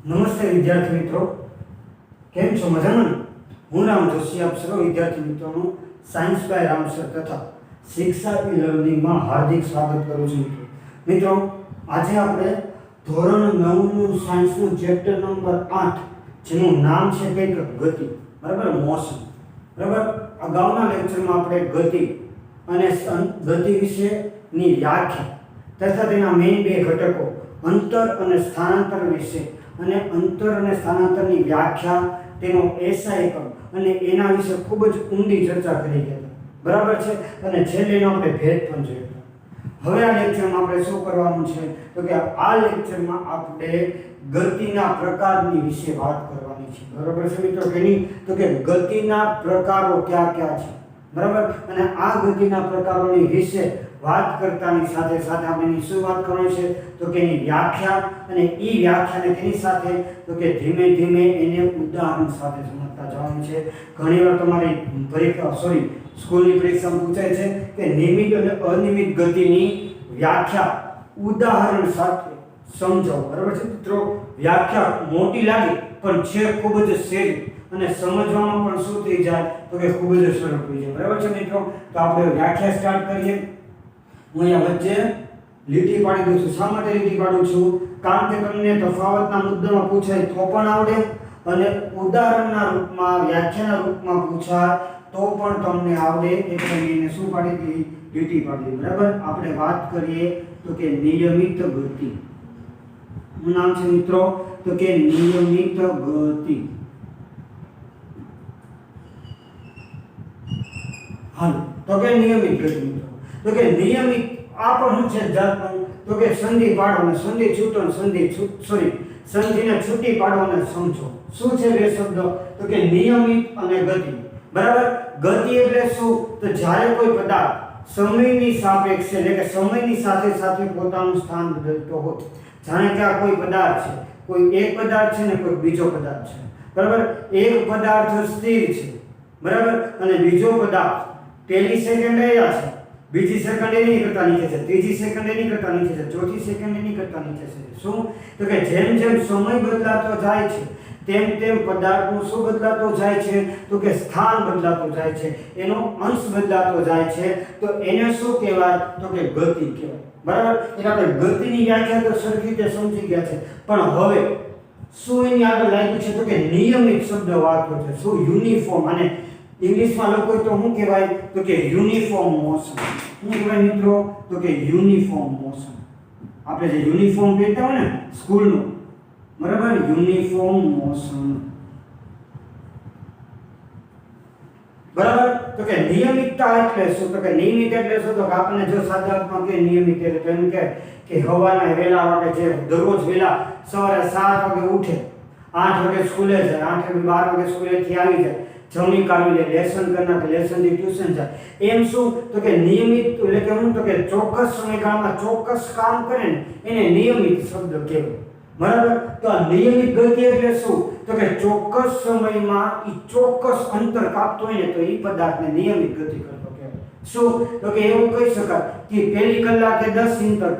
નમસ્તે વિદ્યાર્થી મિત્રો, કેમ છો? મજામાં? હું રામ જોશી આપ સર્વ વિદ્યાર્થી મિત્રોનું સાયન્સ બાય રામસર તથા શિક્ષા ઈ લર્નિંગમાં હાર્દિક સ્વાગત કરું છું. મિત્રો, આજે આપણે ધોરણ 9 નું સાયન્સનું ચેપ્ટર નંબર 8 જેનું નામ છે કંઈક ગતિ, બરાબર, મોશન. બરાબર, અગાઉના લેક્ચરમાં આપણે ગતિ અને ગતિ વિશેની વ્યાખ્યા તથા તેના મેઇન બે ઘટકો અંતર અને સ્થાનાંતર વિશે અને અંતર અને સ્થાનાંતરની વ્યાખ્યા, તેનો એસઆઈ એકમ અને એના વિશે ખૂબ જ ઊંડી ચર્ચા કરી હતી. બરાબર છે, અને છેલ્લે આપણે ભેદ પણ જોયો. હવે આ લેક્ચરમાં આપણે શું કરવાનું છે તો કે આ લેક્ચરમાં આપણે ગતિના પ્રકારની વિશે વાત કરવાની છે. બરાબર છે મિત્રો કે નહીં? તો કે ગતિના પ્રકારો કયા કયા છે. બરાબર, અને આ ગતિના પ્રકારોની વિશે વાત કરતાની સાથે સાથે આપણે શું વાત કરવાની છે તો કે એની વ્યાખ્યા, અને એ વ્યાખ્યાને તેની સાથે તો કે ધીમે ધીમે એને ઉદાહરણ સાથે સમજતા જવાનું છે. ઘણીવાર તમારી સ્કૂલની પરીક્ષામાં પૂછાય છે કે નિયમિત અને અનિયમિત ગતિની વ્યાખ્યા ઉદાહરણ સાથે સમજાવો. બરાબર છે મિત્રો, વ્યાખ્યા મોટી લાગે પણ છે ખૂબ જ સહેલી, અને સમજવામાં પણ શું થઈ જાય તો કે ખૂબ જ સરળ થઈ જાય. બરાબર છે મિત્રો, તો આપણે વ્યાખ્યા સ્ટાર્ટ કરીએ. હું અહીંયા વચ્ચે લીટી પાડી દઉં છું. શા માટે લીટી પાડું છું? કારણ કે તમને તફાવતના મુદ્દામાં પૂછાય તો પણ આવડે, અને ઉદાહરણના રૂપમાં, વ્યાખ્યાના રૂપમાં પૂછાય તો પણ તમને આવડે. એટલે એને શું પાડી દીધી? લીટી પાડી દીધી. બરાબર, આપણે વાત કરીએ તો કે નિયમિત ગતિ. શું નામ છે મિત્રો? તો કે નિયમિત ગતિ. હાલો, તો કે નિયમિત ગતિ મિત્રો. તો કે નિયમિત આ પણ શું છે જાતનું? તો કે સંધિ પાડો અને સંધિ છૂટો, સંધિને છૂટી પાડો અને સમજો. શું છે બે શબ્દો? તો કે નિયમિત અને ગતિ. બરાબર, ગતિ એટલે શું? તો જ્યારે કોઈ પદાર્થ સમયની સાપેક્ષે, એટલે કે સમયની સાથે સાથે પોતાનું સ્થાન બદલતો હોય. જાણે કે આ કોઈ પદાર્થ છે, કોઈ એક પદાર્થ છે ને કોઈ બીજો પદાર્થ છે. બરાબર, એક પદાર્થ સ્થિર છે, બરાબર, અને બીજો પદાર્થ પહેલી સેકન્ડ અહીંયા છે, બીજી સેકન્ડ એની કરતા નીચે છે, ત્રીજી સેકન્ડ એની કરતા નીચે છે, ચોથી સેકન્ડ એની કરતા નીચે છે. શું? તો કે જેમ જેમ સમય બદલાતો જાય છે તેમ તેમ પદાર્થનું શું બદલાતો જાય છે તો કે સ્થાન બદલાતો જાય છે, એનો અંશ બદલાતો જાય છે. તો એને શું કહેવાય તો કે ગતિ કહેવાય. બરાબર, એટલે આપણે ગતિની વ્યાખ્યા તો સરખી રીતે સમજી ગયા છે, પણ હવે શું એની આગળ લાગ્યું છે તો કે નિયમિત શબ્દ વાપર્યો છે. શું? યુનિફોર્મ. અને ઇંગ્લિશમાં લોકો તો શું કહેવાય તો કે યુનિફોર્મ મોશન. શું કહેવાય મિત્રો? તો કે યુનિફોર્મ મોશન. આપણે જે યુનિફોર્મ પહેરતા હોય ને સ્કૂલનું, બરાબર, યુનિફોર્મ મોશન. બરાબર, તો કે નિયમિતતા એટલે શું? તો કે નિયમિત એટલે શું? તો કે આપણને જો સાદા અર્થમાં કે નિયમિત એટલે એમ કે હવાના વહેલા વાગે, જે દરરોજ વહેલા સવારે 7 વાગે ઉઠે, 8 વાગે સ્કૂલે જાય, 8 વાગે 12 વાગે સ્કૂલેથી આવી જાય, જમી કાઢી લે, લેસન કરી નાખે, લેસનથી ટ્યુશન જાય. એમ શું? તો કે નિયમિત એટલે કે શું? તો કે ચોક્કસ સમયગાળામાં ચોક્કસ કામ કરે ને એને નિયમિત શબ્દ કહેવાય. બરાબર, તો આ નિયમિત ગતિ એટલે શું? તો કે ચોક્કસ સમયમાં એ ચોક્કસ અંતર કાપતો હોય ને તો એ પદાર્થને નિયમિત ગતિ કરતો કહેવાય. શું? તો કે એવું કહી શકાય કે પહેલી કલાકે 10 મીટર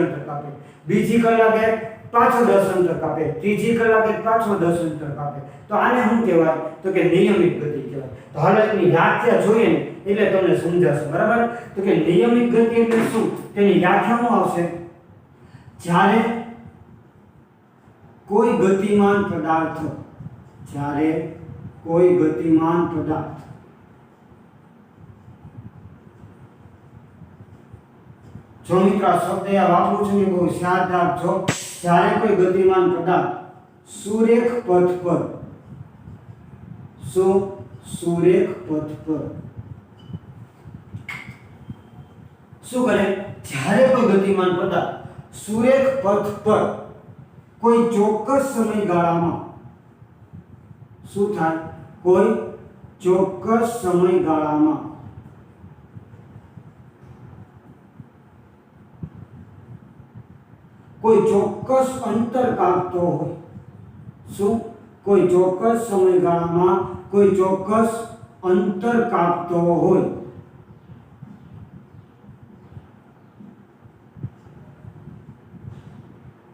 અંતર કાપે, બીજી કલાકે પાછો 10 અંતર કાપે, ત્રીજી કલાકે પાછો 10 અંતર કાપે. તો આને શું કહેવાય તો કે નિયમિત ગતિ કહેવાય. તો હાલ એની વ્યાખ્યા જોઈએ ને એટલે તમને સમજાશે. બરાબર, તો કે નિયમિત ગતિ એટલે શું? તેની વ્યાખ્યા શું આવશે? જ્યારે કોઈ ગતિમાન પદાર્થ, જ્યારે કોઈ ગતિમાન પદાર્થ જો મિત્ર આ શબ્દ વાપરું છું ને બહુ યાદ રાખજો. જ્યારે કોઈ ગતિમાન પદાર્થ સુરેખ પથ પર, સુરેખ પથ પર શું કરે? જ્યારે કોઈ ગતિમાન પદાર્થ સુરેખ પથ પર કોઈ ચોક્કસ સમયગાળામાં શું થાય? કોઈ ચોક્કસ સમયગાળામાં કોઈ ચોક્કસ અંતર કાપતો હોય. શું? કોઈ ચોક્કસ સમયગાળામાં કોઈ ચોક્કસ અંતર કાપતો હોય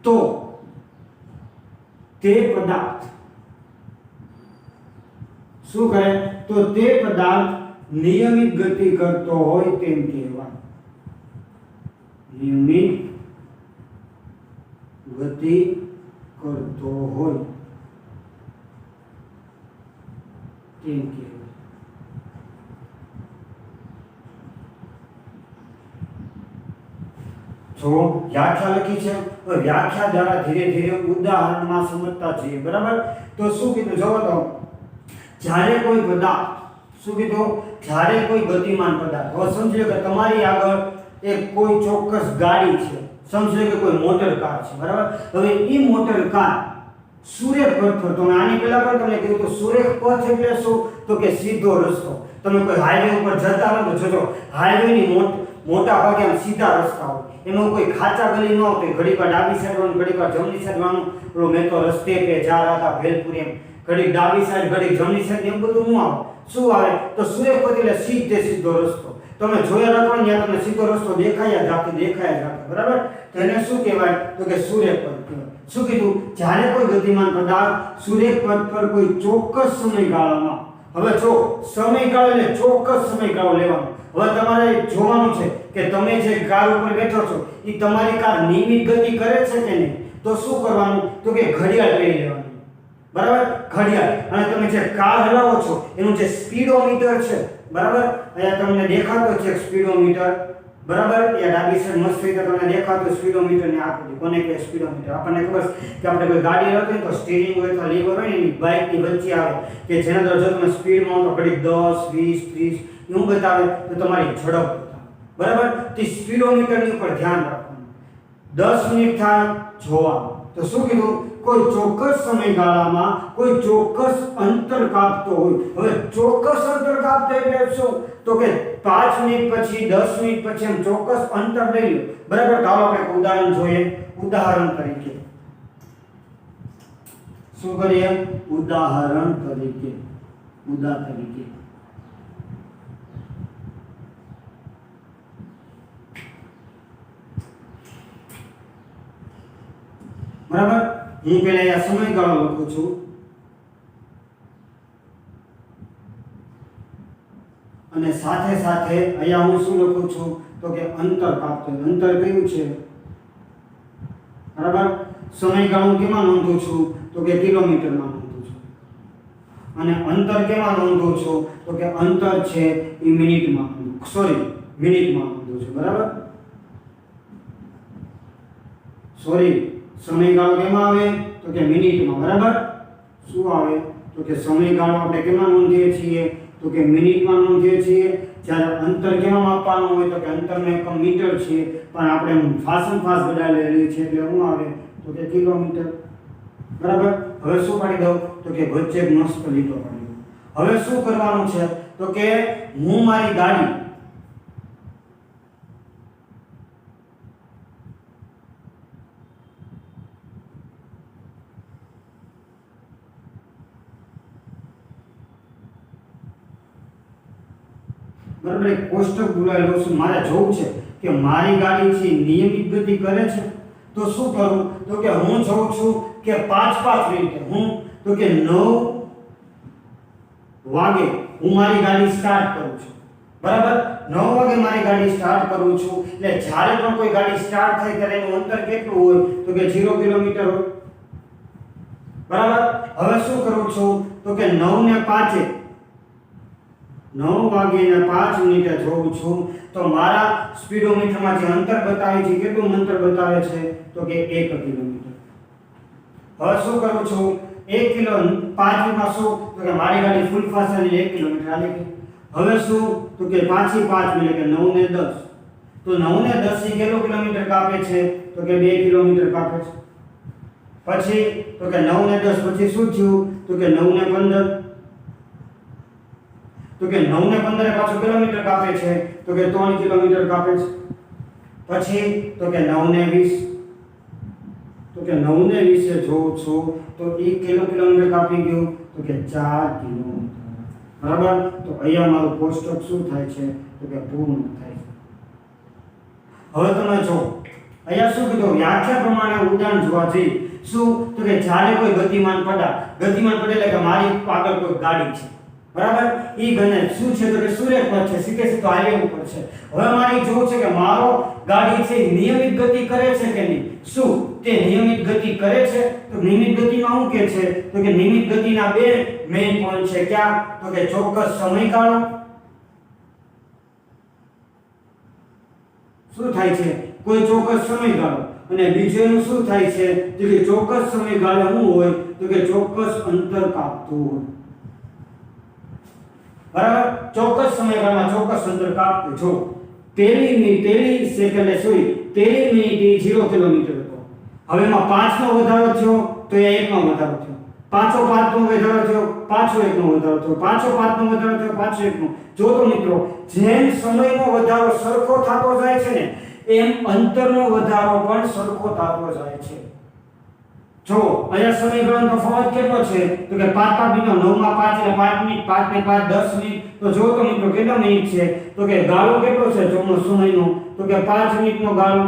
તો તે પદાર્થ શું કરે તો તે પદાર્થ નિયમિત ગતિ કરતો હોય તેમ કહેવાય. નિયમિત ગતિ કરતો હોય તેમ કહેવાય. જો વ્યાખ્યા લખી છે તો વ્યાખ્યા દ્વારા ધીરે ધીરે ઉદાહરણમાં સમજતા જઈએ. બરાબર, તો શું કીધું જોવો તો જ્યારે કોઈ પદાર્થ શું કીધું જ્યારે કોઈ ગતિમાન પદાર્થ હવે સમજી લો કે તમારી આગળ એક કોઈ ચોક્કસ ગાડી છે, સમજી લો કે કોઈ મોટર કાર છે. બરાબર, હવે એ મોટર કાર સુરેખ પથ પર, તમે આની પહેલા પણ તમને કીધું તો સુરેખ પથ એટલે શું તો કે સીધો રસ્તો. તમે કોઈ હાઈવે ઉપર જતા હો તો જોજો હાઈવે ની મોટા ભાગે આમ સીધા રસ્તા હોય, એમાં કોઈ ખાચા ગલી ન હોય, ઘડીક વાર ડાબી સાઈડ વાળું ઘડીક વાર જમણી સાઈડ વાળું. પેલો મેં તો રસ્તે પે જા રહા થા ભેલપુર એમ ઘડીક ડાબી સાઈડ ઘડીક જમણી સાઈડ એમ બધું ન આવે. શું આવે તો સુરેખ પથ એટલે સીધો રસ્તો. તમે જોયા રાખો ને ત્યાં તમને સીધો રસ્તો દેખાયા જ રાખે. બરાબર, તો એને શું કહેવાય તો કે સુરેખ પથ કહેવાય. શું કીધું જ્યારે કોઈ ગતિમાન પદાર્થ સુરેખ પથ પર કોઈ ચોક્કસ સમયગાળામાં, હવે જો સમયગાળો એટલે ચોક્કસ સમયગાળો લેવાનો. હવે તમારે જોવાનું છે કે તમે જે કાર ઉપર બેઠો છો એ તમારી કાર નિયમિત ગતિ કરે છે કે નહીં. તો શું કરવાનું તો કે ઘડિયાળ પહેરી લેવાની. બરાબર, ઘડિયાળ. અને તમે જે કાર હલાવો છો એનું જે સ્પીડોમીટર છે, બરાબર, અહીંયા તમને દેખાતો છે સ્પીડોમીટર. બરાબર, એ ડાબી સાઈડ મસ્ત રીતે તમને દેખાતો સ્પીડોમીટર ની આકૃતિ. કોને કહે સ્પીડોમીટર? આપણને ખબર છે કે આપણે કોઈ ગાડી રાખીએ તો સ્ટીરિંગ હોય તો લીવર હોય ને એની બાઇક ની વચ્ચે આવે કે જેના દ્વારા જો તમે સ્પીડમાં તો ઘડી 10 20 30 એવું બતાવે તો તમારી ઝડપ બતાવે. બરાબર, તે સ્પીડોમીટર ની ઉપર ધ્યાન રાખવાનું. 10 મિનિટ થાય જોવાનું. તો શું કીધું કોઈ ચોક્કસ સમયગાળામાં કોઈ ચોક્કસ અંતર કાપતો હોય. હવે ચોક્કસ અંતર કાપતો એટલે શું તો કે 5 મિનિટ પછી 10 મિનિટ પછી એમ ચોક્કસ અંતર લઈ લો. બરાબર, તો આપણે એક ઉદાહરણ જોઈએ. ઉદાહરણ તરીકે શું કરીએ? ઉદાહરણ તરીકે બરાબર, હું પહેલા આ સમયગાળો લખું છું અને સાથે સાથે અહીંયા હું શું લખું છું તો કે અંતર કાપતો. અંતર કયું છે? બરાબર, સમયગાળો કેમાં નોંધું છું તો કે કિલોમીટરમાં નોંધું છું. અને અંતર કેમાં નોંધું છું તો કે અંતર છે એ મિનિટમાં નોંધું છું. બરાબર, સમયગાળો કેમાં આવે તો કે મિનિટમાં. બરાબર, શું આવે તો કે સમયગાળો આપણે કેમાં નોંધીએ છીએ તો કે મિનિટમાં નોંધીએ છીએ. જ્યારે અંતર કેમાં માપવાનું હોય તો કે અંતરનો એકમ મીટર છે, પણ આપણે ફાસ્ટ બદલાયેલી છે એટલે શું આવે તો કે કિલોમીટર. બરાબર, હવે શું પાડી દઉં તો કે વચ્ચે મસ્ત લીટો પાડી દઉં. હવે શું કરવાનું છે તો કે હું મારી ગાડી બરાબર એક કોષ્ટક બોલાવેલો છું. મારે જોવું છે કે મારી ગાડી છે નિયમિત ગતિ કરે છે. તો શું કરું તો કે હું જોઉં છું કે 5 મિનિટે હું તો કે 9 વાગે હું મારી ગાડી સ્ટાર્ટ કરું છું. બરાબર, 9 વાગે મારી ગાડી સ્ટાર્ટ કરું છું એટલે જ્યારે પણ કોઈ ગાડી સ્ટાર્ટ થાય ત્યારે એનું અંતર કેટલું હોય તો કે 0 કિલોમીટર હોય. બરાબર, હવે શું કરું છું તો કે 9 ને 5 9 વાગે ને 5 મિનિટે જોઉં છું તો મારા સ્પીડોમીટરમાં જે અંતર બતાવે છે કેટલું અંતર બતાવે છે તો કે 1 કિલોમીટર. હવે શું કરું છું 1 કિલો 5 માં શું તો કે મારી ગાડી ફૂલ ફાસ્ટ ચાલી 1 કિલોમીટર હાલે કે. હવે શું તો કે 5 મિનિટ કે 9 ને 10 તો 9 ને 10 થી કેટલો કિલોમીટર કાપે છે તો કે 2 કિલોમીટર કાપે છે. પછી તો કે 9 ને 10 પછી શું થયું તો કે 9 ને 15 તો કે 9 ને 15 પાછો કિલોમીટર કાપે છે તો કે 3 કિલોમીટર કાપે છે. પછી તો કે 9 ને 20 તો કે 9 ને 20 જોઉં છું તો 1 કિલોમીટર કાપી ગયું તો કે 4 કિલોમીટર. બરાબર, તો અહીંયા મારું કોષ્ટક શું થાય છે તો કે પૂર્ણ થાય છે. હવે તમે જો અહીંયા શું કીધું વ્યાખ્યા પ્રમાણે ઉદાહરણ જોવા જઈએ શું તો કે જ્યારે કોઈ ગતિમાન પદાર્થ એટલે કે મારી આગળ કોઈ ગાડી છે બરાબર ઈ ગણે શું છે તો કે સુરેખ પથ છે સીધે સીધો હાઈવે ઉપર છે હવે મારે જોવું છે કે મારો ગાડી છે નિયમિત ગતિ કરે છે કે નહીં શું તે નિયમિત ગતિ કરે છે તો નિયમિત ગતિમાં શું કે છે તો કે નિયમિત ગતિના બે મેઈન પોઈન્ટ છે ક્યાં તો કે ચોક્કસ સમયગાળો શું થાય છે કોઈ ચોક્કસ સમયગાળો અને બીજું શું થાય છે તો કે ચોક્કસ સમયગાળો શું હોય તો કે ચોક્કસ અંતર કાપતું હોય બરાબર ચોક્કસ સમયગાળામાં ચોક્કસ અંતર કાપતું જો પહેલી સેકન્ડે પહેલી મિનિટે 0 કિલોમીટર હતો હવે એમાં 5 નો વધારો થયો તો એ 1 નો વધારો થયો પાછો 5 નો વધારો થયો પાછો 1 નો વધારો થયો પાછો 5 નો વધારો થયો પાછો 1 નો જો તો મિત્રો જેમ સમયનો વધારો સરખો થતો જાય છે ને એમ અંતરનો વધારો પણ સરખો થતો જાય છે જો અહીંયા સમયગાળાનો તફાવત કેટલો છે તો કે 5 મિનિટ 9 માં 5 એટલે 5 મિનિટ 5 ને 5 10 મિનિટ તો જો તો મિત્રો કેટલા મિનિટ છે તો કે ગાળો કેટલો છે ચોનો સમયનો તો કે 5 મિનિટનો ગાળો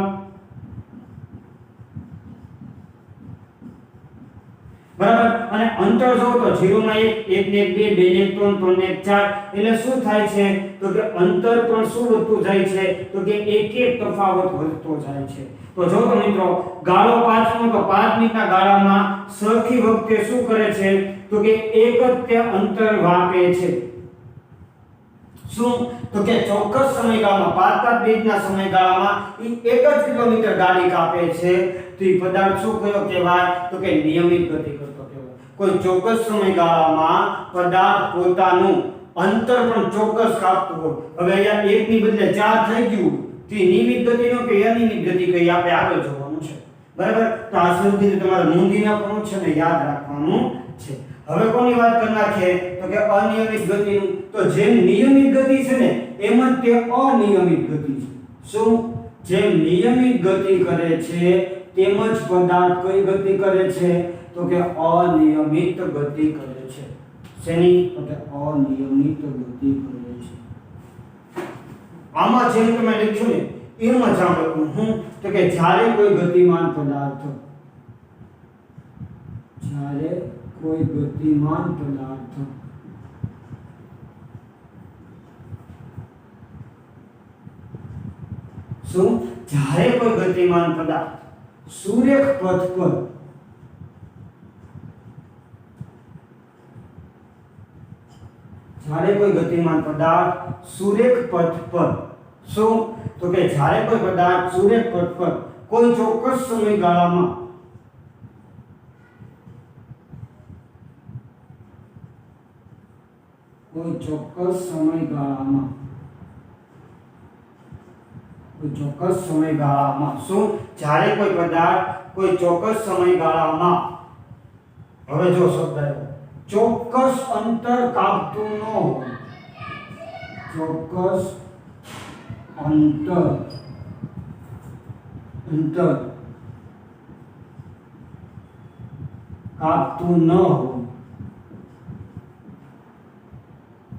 બરાબર અને અંતર જો તો 0 માં 1 1 ને 2 2 ને 3 3 ને 4 એટલે શું થાય છે તો કે અંતર પણ શું વધતું જાય છે તો કે એક તફાવત વધતો જાય છે તો જો તો મિત્રો ગાળો 5 નો તો 5 મિનિટના ગાળામાં સરખી વખતે શું કરે છે તો કે એક જ તે અંતર વાપે છે શું તો કે ચોક્કસ સમયગાળામાં 5 મિનિટના સમયગાળામાં એક જ કિલોમીટર ગાડી કાપે છે તો એ પદાર્થ શું કયો કહેવાય તો કે નિયમિત ગતિ કરતો કહેવાય કોઈ ચોક્કસ સમયગાળામાં પદાર્થ પોતાનું અંતર પણ ચોક્કસ કાપતું હોય હવે અહીંયા 1 ની બદલે 4 થઈ ગયું તો નિયમિત ગતિનો કે અનિયમિત ગતિ કઈ આપણે આગળ જોવાનું છે બરાબર તો આ સુધી તમારે નોંધીને પણ છે ને યાદ રાખવાનું છે હવે કોની વાત કરી નાખીએ તો કે અનિયમિત ગતિનું તો જેમ નિયમિત ગતિ છે ને એમ જ તે અનિયમિત ગતિ છે શું જેમ નિયમિત ગતિ કરે છે તેમજ પદાર્થ કઈ ગતિ કરે છે તો કે અનિયમિત ગતિ કરે છે શેની તો કે અનિયમિત ગતિ કરે છે આમાં જેમ તમે લખ્યું ને એમ જ આમ લખું હું તો કે જ્યારે કોઈ ગતિમાન પદાર્થ શું જ્યારે કોઈ ગતિમાન પદાર્થ સુરેખ પથ પર શું તો કે જ્યારે કોઈ પદાર્થ સુરેખ પથ પર કોઈ ચોક્કસ સમયગાળામાં શું જ્યારે કોઈ પદાર્થ કોઈ ચોક્કસ સમયગાળામાં હવે જો શબ્દ આવ્યો ચોક્કસ અંતર કાપતું ન હોય ચોક્કસ અંતર કાપતું ન હોય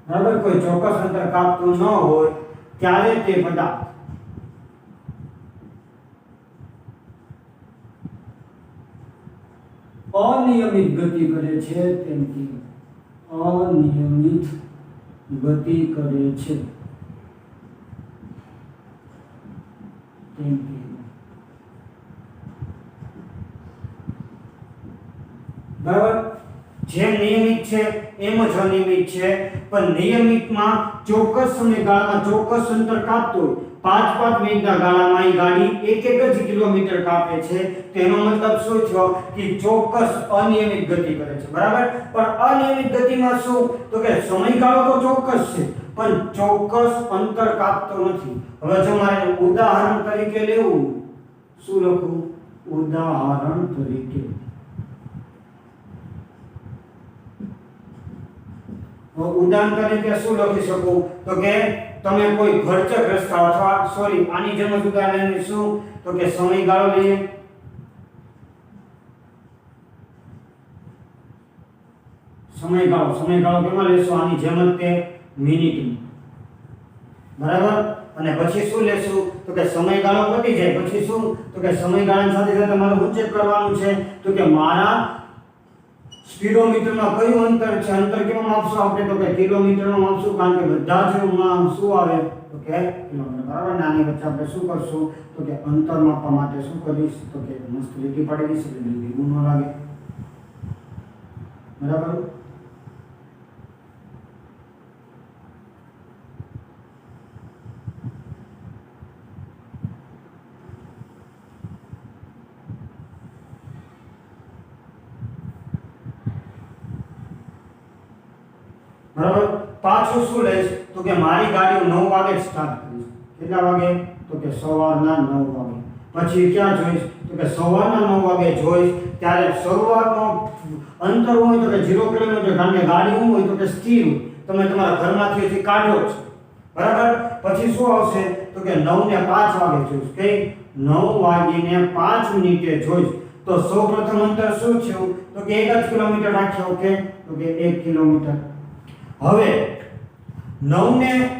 બરાબર કોઈ ચોક્કસ અંતર કાપતું ન હોય ત્યારે તે પદાર્થ અનિયમિત ગતિ કરે છે તેમ કે અનિયમિત ગતિ કરે છે તેમ કે બરાબર જેમ નિયમિત છે એમ જ અનિયમિત છે પણ નિયમિતમાં ચોક્કસ સમયગાળામાં ચોક્કસ અંતર કાપતું હોય 5 મિનિટના ગાળામાં એ ગાડી એક જ કિલોમીટર કાપે છે તેનો મતલબ શું થયો કે ચોક્કસ અનિયમિત ગતિ કરે છે બરાબર પણ અનિયમિત ગતિમાં શું તો કે સમયગાળો તો ચોક્કસ છે પણ ચોક્કસ અંતર કાપતો નથી હવે જો મારે ઉદાહરણ તરીકે લેવું શું લખું ઉદાહરણ તરીકે શું લખી શકું તો કે તમે કોઈ ભરચક રસ્તા અથવા આની જેમ જ ઉદાહરણ શું તો કે સમયગાળો લઈએ સમયગાળો કેમાં લેશો આની જેમ જ તે મિનિટ બરાબર અને પછી શું લેશું તો કે સમયગાળો પતી જાય પછી શું તો કે સમયગાળાની સાથે સાથે તમારે શું ચેક કરવાનું છે તો કે મારા સ્પીડોમીટરમાં કયું અંતર છે અંતર કેવું માપશું આપણે તો કે કિલોમીટરમાં માપશું કારણ કે બધા જ શું આવે તો કે કિલોમીટર બરાબર નાની વચ્ચે આપણે શું કરશું તો કે અંતર માપવા માટે શું કરીશ તો કે મસ્ત લીટી પાડી દઈશ એટલે ભેગું ન લાગે બરાબર બરાબર પાછું શું લઈશ તો કે મારી ગાડીઓ 9 વાગે સ્ટાર્ટ કરીશ કેટલા વાગે તો કે સવારના 9 વાગે પછી ક્યાં જોઈશ તો કે સવારના 9 વાગે જોઈશ ત્યારે શરૂઆતનો અંતર હોય તો કે 0 કિલોમીટર કારણ કે ગાડી હોય તો કે સ્થિર તમે તમારા ઘરમાંથી કાઢો છો બરાબર પછી શું આવશે તો કે 9 ને 5 વાગે જોઈશ કે 9 વાગીને 5 મિનિટે જોઈશ તો સૌપ્રથમ અંતર શું થયું તો કે 1 જ કિલોમીટર રાખ્યો ઓકે તો કે 1 કિલોમીટર હવે 9 ને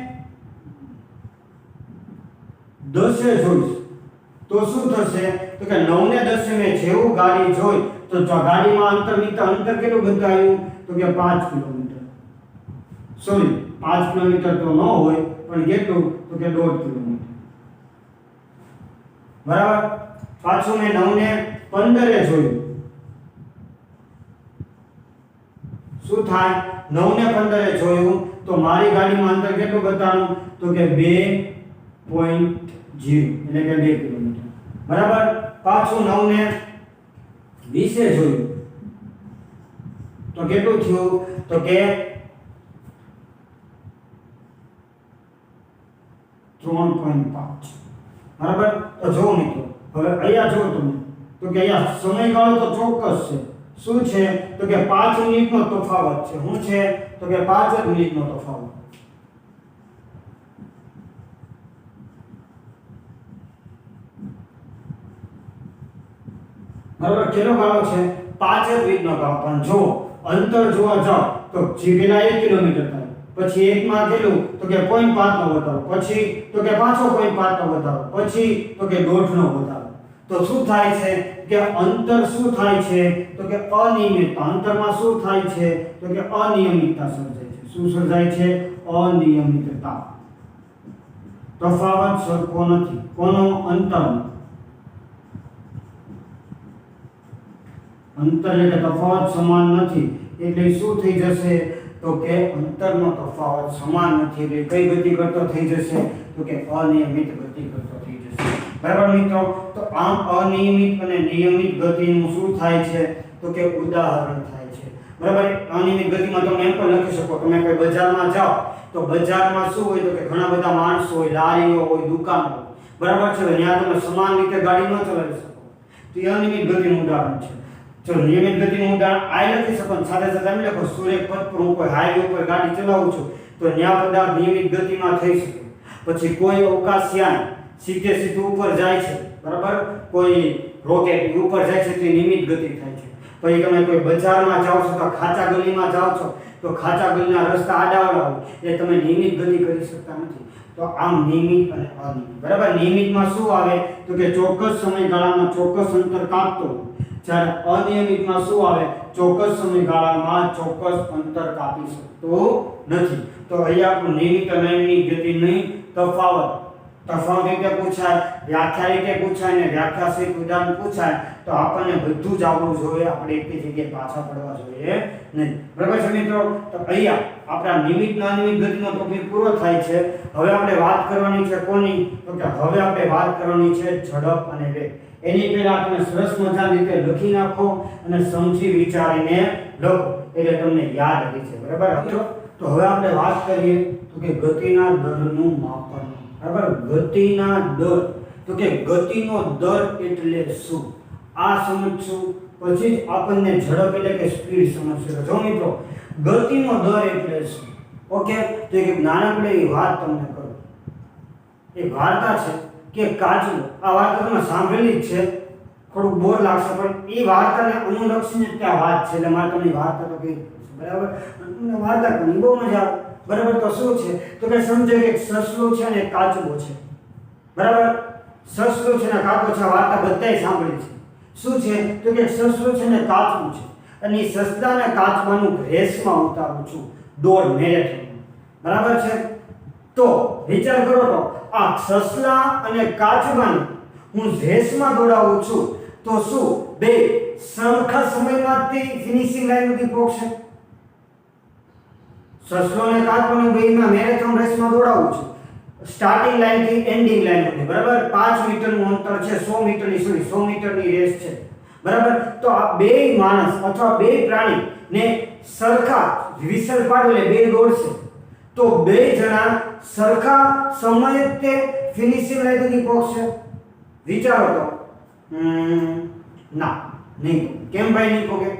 10 જોઈશ તો શું થશે તો કે 9 ને 10 મેં જેવું ગાડી જોઈ તો જો ગાડીમાં અંતર કેટલું બતાવ્યું તો કે 5 કિલોમીટર સોરી 5 કિલોમીટર તો ન હોય પણ કેટલું તો કે 1.5 કિલોમીટર બરાબર પાછું મેં 9 ને 15 જોયું શું થાય 9 ને 15 જોયું તો મારી ગાડીમાં અંતર કેટલું બતાવ્યું તો કે 2.0 એટલે કે 2 કિલોમીટર બરાબર પાછું 9 ને 20 જોયું તો કેટલું થયું તો કે 3.5 બરાબર તો જો મિત્રો હવે અહીંયા જો તમે તો કે અહીંયા સમયગાળો તો ચોક્કસ છે શું છે તો કે 5 મિનિટનો તફાવત છે શું છે તો કે 5 જ મિનિટનો તફાવત બરાબર કેટલો ગાળો છે 5 જ મિનિટનો ગાળો પણ જો અંતર જોવા જાવ તો પેલા 1 કિલોમીટર થાય પછી એકમાં કેટલું તો કે 0.5 નો વધારો પછી તો કે પાછો 0.5 નો વધારો પછી તો કે 1.5 નો વધારો તો શું થાય છે કે અંતર શું થાય છે તો કે અનિયમિતતા અંતરમાં શું થાય છે તો કે અનિયમિતતા સર્જાય છે શું સર્જાય છે અનિયમિતતા તફાવત સરખો નથી કોનો અંતરનો અંતર એટલે તફાવત સમાન નથી એટલે શું થઈ જશે તો કે અંતરનો તફાવત સમાન નથી એટલે કઈ ગતિ કરતો થઈ જશે તો કે અનિયમિત ગતિ કરતો થઈ જશે બરાબર મિત્રો તો આમ અનિયમિત અને નિયમિત ગતિનું શું થાય છે તો કે ઉદાહરણ થાય છે બરાબર અનિયમિત ગતિમાં તમે એમ પણ લખી શકો તમે કોઈ બજારમાં જાઓ તો બજારમાં શું હોય તો કે ઘણા બધા માણસો હોય લારીઓ હોય દુકાનો હોય બરાબર છે ત્યાં તમે સમાન રીતે ગાડી ન ચલાવી શકો તો એ અનિયમિત ગતિનું ઉદાહરણ છે જો નિયમિત ગતિનું ઉદાહરણ આ લખી શકો સાથે સાથે એમ લખો સૂર્યપથ પર હું કોઈ હાઈવે ઉપર ગાડી ચલાવું છું તો ત્યાં પદાર્થ નિયમિત ગતિમાં થઈ શકે પછી કોઈ અવકાશયાન સીધે સીધું ઉપર જાય છે બરાબર કોઈ રોકેટ ઉપર જાય છે તો નિયમિત ગતિ થાય છે પછી તમે કોઈ બજારમાં જાઓ છો તો ખાચા ગલીમાં જાઓ છો તો ખાચા ગલીના રસ્તા આડાવાળા હોય એટલે તમે નિયમિત ગતિ કરી શકતા નથી તો આમ નિયમિત અને અનિયમિત બરાબર નિયમિતમાં શું આવે તો કે ચોક્કસ સમયગાળામાં ચોક્કસ અંતર કાપતો જ્યારે અનિયમિતમાં શું આવે ચોક્કસ સમયગાળામાં ચોક્કસ અંતર કાપી શકતો નથી તો અહીંયા આપણું નિયમિત અને અનિયમિત ગતિ નહીં તફાવત રીતે પૂછાય વ્યાખ્યા રીતે પૂછાય ને વ્યાખ્યા સહિત ઉદાહરણ પૂછાય તો આપણને બધું જ આવડવું જોઈએ આપણે એક જગ્યાએ પાછા પડવા જોઈએ નહીં બરાબર છે મિત્રો તો અહીંયા આપણા નિયમિત અને અનિયમિત ગતિનો ટોપિક પૂરો થાય છે હવે આપણે વાત કરવાની છે કોની તો કે હવે આપણે વાત કરવાની છે ઝડપ અને વેગ એની પહેલા તમે સરસ મજાની રીતે લખી નાખો અને સમજી વિચારીને લખો એટલે તમને યાદ રહે છે બરાબર તો હવે આપણે વાત કરીએ તો કે ગતિના દરનું માપન બરાબર ગતિના દર તો કે ગતિનો દર એટલે શું આ સમજશું પછી જ આપણને ઝડપ એટલે કે સ્પીડ સમજશે જો મિત્રો ગતિનો દર એટલે શું ઓકે તો એક નાનકડી વાત તમને કરું એક વાર્તા છે કે કાચબો આ વાર્તા તમે સાંભળેલી જ છે થોડુંક બોર લાગશે પણ એ વાર્તાને અનુલક્ષીને ત્યાં વાત છે એટલે મારે તમને વાર્તા તો કહી બરાબર વાર્તા ઘણી બહુ મજા આવે બરાબર. તો શું છે તો કે સમજો કે સસલું છે ને કાચબો છે, બરાબર. સસલું છે ને કાચબો છે, વાર્તા બધાય સાંભળી છે. શું છે તો કે સસલું છે ને કાચબું છે અને એ સસલા ને કાચબાનું રેસમાં ઉતારું છું, દોડ મેરેથોન, બરાબર છે. તો વિચાર કરો તો આ સસલા અને કાચબાને હું રેસમાં દોડાવું છું તો શું બે સરખા સમયમાં તે ફિનિશિંગ લાઈન સુધી પહોંચશે? સસલો અને કાચબાને બેમાં મેરેથોન રેસમાં દોડાવું છું, સ્ટાર્ટિંગ લાઈન થી એન્ડિંગ લાઈન સુધી, બરાબર. 5 મીટરનું અંતર છે, 100 મીટરની રેસ છે, બરાબર. તો આ બે માણસ અથવા બે પ્રાણી ને સરખા વિસલ પાડો એટલે બે દોડશે તો બે જણા સરખા સમયે તે ફિનિશિંગ લાઈન સુધી પહોંચશે? વિચારો તો. ના, નહીં. કેમ ભાઈ નહીં પહોંચે?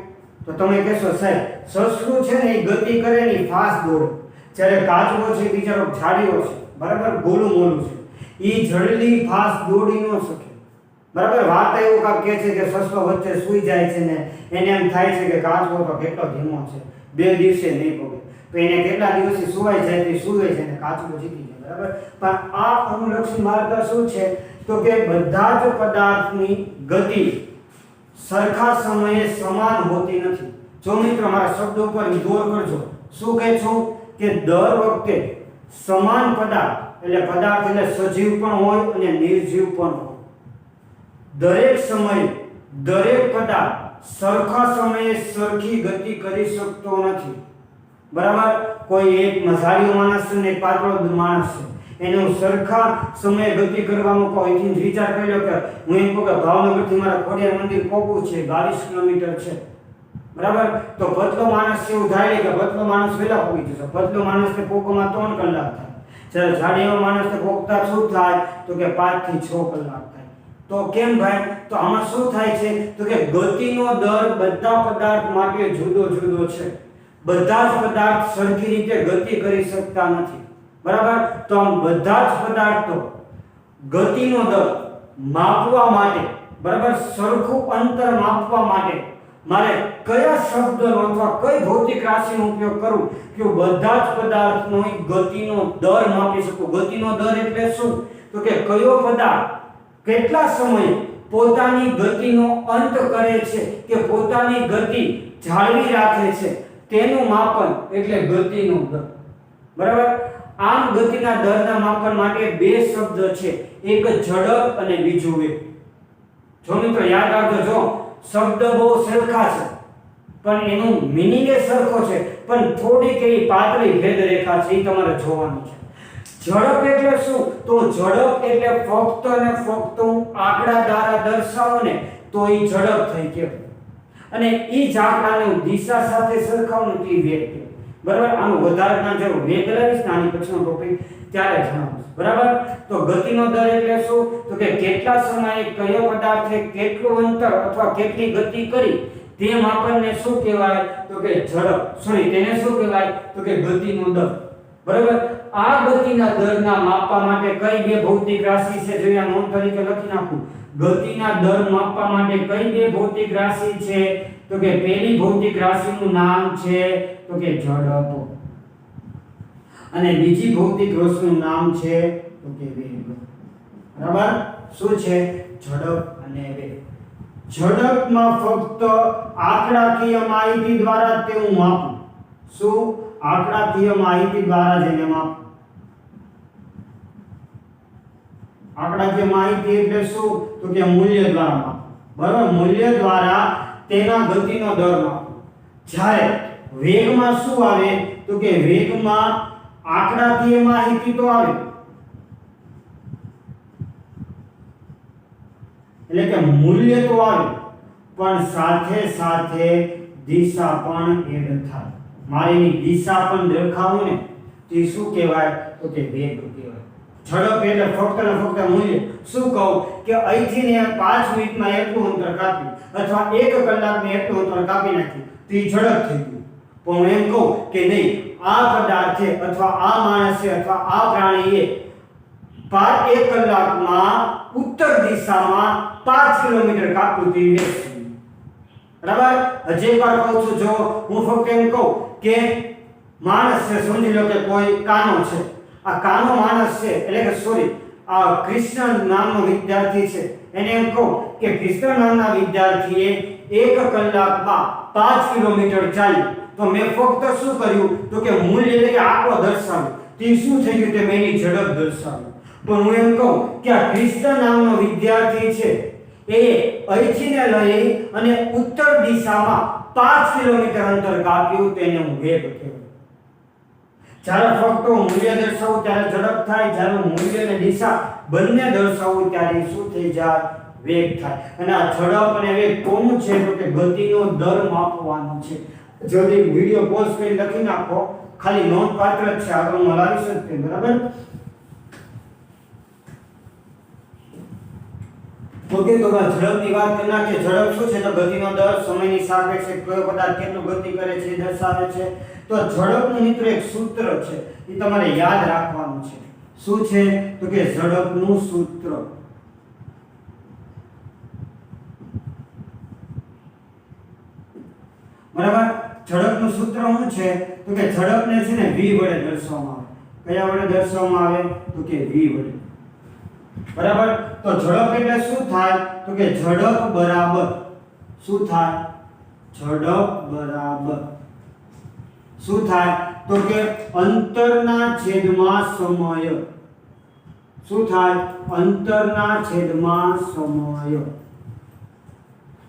તો તમે કહેશો સાહેબ સસલું છે ને એ ગતિ કરે ને ફાસ્ટ દોડે, જ્યારે કાચબો છે બિચારો જાડીઓ છે, બરાબર, ગોલું મોલું છે, એ જલ્દી ફાસ્ટ દોડી ન શકે, બરાબર. વાત એવું કાક કહે છે કે સસલો વચ્ચે સૂઈ જાય છે ને એને એમ થાય છે કે કાચબો તો કેટલો ધીમો છે, 2 દિવસે નહીં પહોંચે, તો એને કેટલા દિવસથી સુવાઈ જાય તે સૂવે છે ને કાચબો જીતી જાય, બરાબર. પણ આ અનુલક્ષી વાર્તા શું છે તો કે બધા જ પદાર્થની ગતિ સરખા સમયે સમાન હોતી નથી. જો મિત્રો મારા શબ્દો પર ગૌર કરજો, શું કહે છું કે દર વખતે સમાન પદાર્થ એટલે સજીવ પણ હોય અને નિર્જીવ પણ હોય, દરેક સમયે દરેક પદાર્થ સરખા સમયે સરખી ગતિ કરી શકતો નથી, બરાબર. કોઈ એક મઝારીયો માણસ ને પાતળો માણસ છે, એનું સરખા સમયે ગતિ કરવામાં કોઈ થી વિચાર કરી લો કે હું એમ કહું કે ભાવનગરથી મારા ખોડિયાર મંદિર પહોંચવું છે 22 કિલોમીટર છે, બરાબર. તો પતલો માણસ એવું ધારે કે પતલો માણસ વહેલા પહોંચી જશે, પતલો માણસને પહોંચવામાં 3 કલાક થાય, જ્યારે જાડીયો માણસને પહોંચતા શું થાય તો કે 5 થી 6 કલાક થાય. તો કેમ ભાઈ? તો આમાં શું થાય છે તો કે ગતિનો દર બધા પદાર્થ માટે જુદો જુદો છે, બધા જ પદાર્થ સરખી રીતે ગતિ કરી શકતા નથી, બરાબર. તો આમ બધા જ પદાર્થો ગતિનો દર માપવા માટે, બરાબર, સરખું અંતર માપવા માટે મારે કયા શબ્દનો અથવા કઈ ભૌતિક રાશિનો ઉપયોગ કરું કે બધા જ પદાર્થનો ગતિનો દર માપી શકું? ગતિનો દર એટલે શું તો કે કયો પદાર્થ કેટલા સમયે પોતાની ગતિનો અંત કરે છે કે પોતાની ગતિ જાળવી રાખે છે તેનું માપન એટલે ગતિનો દર, બરાબર. આમ ગતિના દરના માપન માટે બે શબ્દ છે, એક ઝડપ અને બીજું વેગ. જો મિત્રો યાદ રાખજો, જો શબ્દ બહુ સરખા છે પણ એનું મીનિંગ એ સરખો છે પણ થોડીક એવી પાતળી ભેદરેખા છે, એ તમારે જોવાનું છે. ઝડપ એટલે શું તો ઝડપ એટલે ફક્ત અને ફક્ત હું આંકડા દ્વારા દર્શાવું ને તો એ ઝડપ થઈ ગયો, અને એ જ આંકડાને હું દિશા સાથે સરખાવું તો એ વેગ કહેવાય, બરાબર. આનું વધારાના જરૂર વેગ લાવીશ ને આની પછીનો ટોપિક ત્યારે જણાવીશ, બરાબર. તો ગતિનો દર એટલે શું તો કે કેટલા સમયે કયો પદાર્થે કેટલું અંતર અથવા કેટલી ગતિ કરી તે માપનને શું કહેવાય તો કે ઝડપ, તેને શું કહેવાય તો કે ગતિનો દર, બરાબર. આ ગતિના દરના માપવા માટે કઈ બે ભૌતિક રાશિ છે જો આ નોંધ તરીકે લખી નાખું. ગતિના દર માપવા માટે કઈ બે ભૌતિક રાશિ છે તો કે પહેલી ભૌતિક રાશિનું નામ છે તો કે ઝડપ અને બીજી ભૌતિક રાશિનું નામ છે તો કે વેગ, બરાબર. શું છે? ઝડપ અને વેગ. ઝડપમાં ફક્ત આંકડાકીય માહિતી દ્વારા તે હું માપું. શું? આંકડાકીય માહિતી દ્વારા જેને માપું. આંકડાકીય માહિતી એટલે શું તો કે મૂલ્ય દ્વારા માપું, બરાબર. મૂલ્ય દ્વારા તેના ગતિનો દર માપું. જ્યારે વેગમાં શું આવે તો કે વેગમાં આંકડાકીય માહિતી તો આવે એટલે કે મૂલ્ય તો આવે પણ સાથે સાથે દિશા પણ એડ થાય. મારી દિશા પણ દેખાવું ને તે શું કહેવાય તો કે વેગ કહેવાય. ઝડપ એટલે ફક્ત ને ફક્ત મૂલ્ય. શું કહું કે અહીંથી ને 5 મિનિટમાં એટલું અંતર કાપ્યું અથવા 1 કલાકમાં એટલું અંતર કાપી નાખ્યું તો એ ઝડપ થઈ ગયું. પણ હું એમ કહું કે નહીં, આ પદાર્થે અથવા આ માણસે અથવા આ પ્રાણીએ 1 કલાકમાં ઉત્તર દિશામાં 5 કિલોમીટર કાપ્યું તે વેગ છે, બરાબર. હજી એક વાર કહું છું, જો હું ફક્ત એમ કહું કે માણસ છે, સમજી લો કે કોઈ કાનો છે, આ કાનો માણસ છે, એટલે કે સોરી આ કૃષ્ણ નામનો વિદ્યાર્થી છે, એને એમ કહું કે કૃષ્ણ નામના વિદ્યાર્થીએ 1 કલાકમાં 5 કિલોમીટર ચાલ્યું, તો મેં ફક્ત શું કર્યું તો કે મૂલ્ય એટલે કે આંકડો દર્શાવ્યો, તે શું થઈ ગયું તે મેં એની ઝડપ દર્શાવ્યું. પણ હું એમ કહું કે આ કૃષ્ણ નામનો વિદ્યાર્થી છે એ અહીંથી ને લઈ અને ઉત્તર દિશામાં 5 કિલોમીટર અંતર કાપ્યું, તેને હું વેગ કહેવાય. જ્યારે ફક્ત મૂલ્ય દર્શાવું ત્યારે ઝડપ થાય, જ્યારે મૂલ્ય અને દિશા બંને દર્શાવું ત્યારે શું થઈ જાય? વેગ થાય. અને આ ઝડપ અને વેગ કોનું છે તો કે ગતિનો દર માપવાનો છે. જલ્દી વિડિયો પોઝ કરી લખી નાખો, ખાલી નોંધપાત્ર જ છે, આગળ મલાવી શકते બરાબર. ઓકે, તો ઝડપની વાત કરી નાખીએ. ઝડપ શું છે તો ગતિનો દર, સમયની સાપેક્ષે કયો પદાર્થ કેટલું ગતિ કરે છે દર્શાવે છે. તો ઝડપનું મિત્રો એક સૂત્ર છે, એ તમારે યાદ રાખવાનું છે. શું છે તો કે ઝડપનું સૂત્ર. બરાબર. ઝડપનું સૂત્ર શું છે તો કે ઝડપને છે ને v વડે દર્શાવવામાં આવે. કયા વડે દર્શાવવામાં આવે તો કે v વડે. બરાબર. તો ઝડપ એટલે શું થાય તો કે ઝડપ બરાબર શું થાય? ઝડપ બરાબર શું થાય તો કે અંતરના છેદમાં સમય. શું થાય? અંતરના છેદમાં સમય.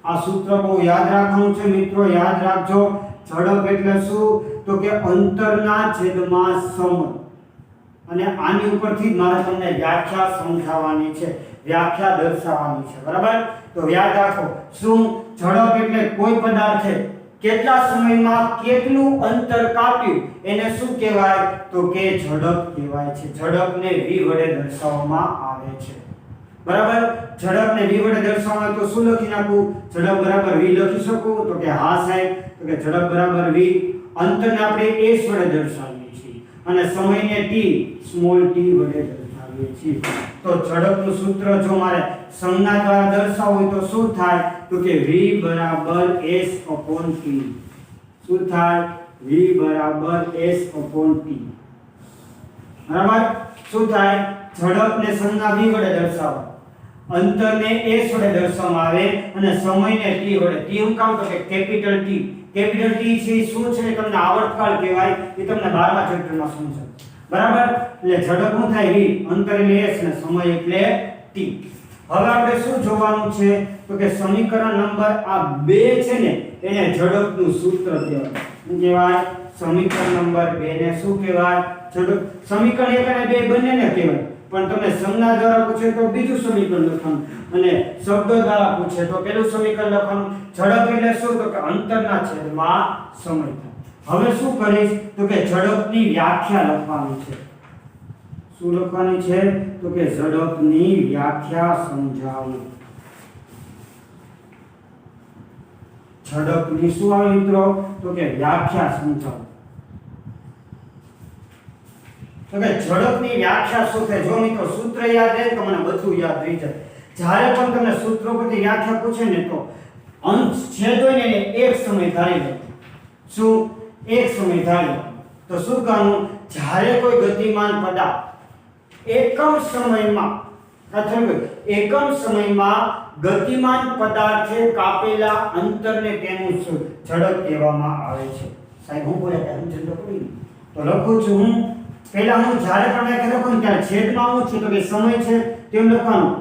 આ સૂત્ર બહુ યાદ રાખવાનું છે મિત્રો, યાદ રાખજો. ઝડપ એટલે શું તો કે અંતરના છેદમાં સમય. અને આની ઉપરથી મારે તમને વ્યાખ્યા સમજાવવાની છે, વ્યાખ્યા દર્શાવવાની છે. બરાબર. તો યાદ રાખો, શું ઝડપ એટલે કોઈ પદાર્થે કેટલા સમયમાં કેટલું અંતર કાપ્યું એને શું કહેવાય તો કે ઝડપ કહેવાય છે. ઝડપને v વડે દર્શાવવામાં આવે છે. બરાબર. ઝડપને v વડે દર્શાવવામાં તો શું લખી નાખું? ઝડપ બરાબર v લખી શકું તો કે હા સાહેબ, તો કે ઝડપ બરાબર v. અંતરને આપણે s વડે દર્શાવીએ છીએ અને સમયને t સ્મોલ t વડે દર્શાવીએ છીએ. તો ઝડપનું સૂત્ર જો મારે સંજ્ઞા દ્વારા દર્શાવવું હોય તો શું થાય તો કે v બરાબર s/t. શું થાય? v બરાબર s/t. બરાબર. શું થાય? ઝડપને સંજ્ઞા v વડે દર્શાવો, અંતરને s વડે દર્શાવવામાં આવે અને સમયને t વડે. t હું કામ તો કે કેપિટલ T. કેપિટલ T છે શું છે તમને આવર્તકાળ કહેવાય, એ તમને 12મા ચેપ્ટરમાં સમજાય. બરાબર. એટલે ઝડપ શું થાય? v, અંતર એટલે s અને સમય એટલે t. હવે આપણે શું જોવાનું છે તો કે સમીકરણ નંબર આ 2 છે ને એને ઝડપનું સૂત્ર કહેવાય. શું કહેવાય? સમીકરણ નંબર 2 ને શું કહેવાય? ઝડપ. સમીકરણ 1 અને 2 બંનેને કહેવાય, પણ તમને સંજ્ઞા દ્વારા પૂછે તો બીજું સમીકરણ લખવાનું અને શબ્દ દ્વારા પૂછે તો પેલું સમીકરણ લખવાનું. ઝડપ એટલે શું તો કે અંતરના છેદમાં સમય થાય. હવે શું કરીશ તો કે ઝડપની વ્યાખ્યા લખવાની છે. શું લખવાની છે તો કે ઝડપની વ્યાખ્યા સમજાવું. ઝડપની શું આવે મિત્રો તો કે વ્યાખ્યા સમજાવું. તો કે ઝડપની વ્યાખ્યા શું છે? જો મિત્રો સૂત્ર યાદ રહે તો મને બધું યાદ રહી જાય. જ્યારે પણ તમને સૂત્ર પરથી વ્યાખ્યા પૂછે ને તો અંશ છેદ હોય ને એને એક સમય ધારી લો. શું? એક સમય ધારી લો. તો શું કરવાનું? જ્યારે કોઈ ગતિમાન પદાર્થ એકમ સમયમાં ગતિમાન પદાર્થે કાપેલા અંતરને તેનું ઝડપ કહેવામાં આવે છે. સાહેબ હું બોલ્યા સમજણ તો પડી. તો લખું છું હું પહેલા હું જ્યારે પણ વ્યાખ્યા લખું ત્યારે છેદમાં હું છું તો કે સમય છે તેમ લખવાનું.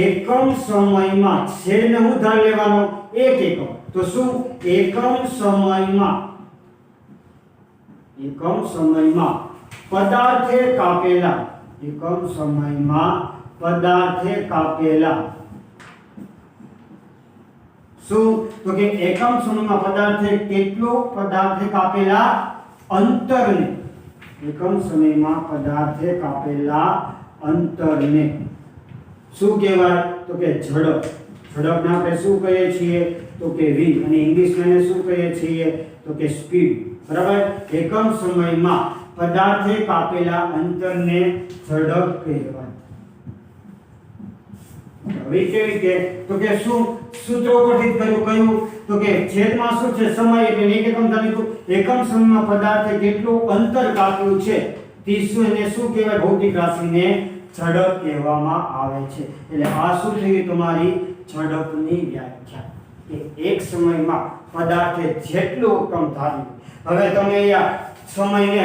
એકમ સમયમાં છેદને હું ધારી લેવાનો 1 એકમ. તો શું? એકમ સમયમાં પદાર્થે કાપેલા, એકમ સમયમાં પદાર્થે કાપેલા શું તો કે એકમ સમયમાં પદાર્થે કેટલો પદાર્થે કાપેલા અંતરને, એકમ સમયમાં પદાર્થે કાપેલા અંતરને શું કહેવાય તો કે ઝડપ. ઝડપને આપણે શું કહીએ છીએ તો કે v અને ઇંગ્લિશમાં એને શું કહીએ છીએ તો કે સ્પીડ. બરાબર. એકમ સમયમાં પદાર્થે કાપેલા અંતરને ઝડપ કહેવાય. હવે કેવી કે તો કે શું સૂત્રો પરથી કર્યું કયું તો કે છેદમાં શું છે સમય એટલે એક એકમ ધારીશું એકમ સમયમાં પદાર્થે કેટલું અંતર કાપ્યું છે તે શું એને શું કહેવાય ભૌતિક રાશિને ઝડપ કહેવામાં આવે છે એટલે આ શું થઈ તમારી ઝડપની વ્યાખ્યા કે એક સમયમાં પદાર્થે જેટલું એકમ ધાર્યું હવે તમે અહીંયા સમયને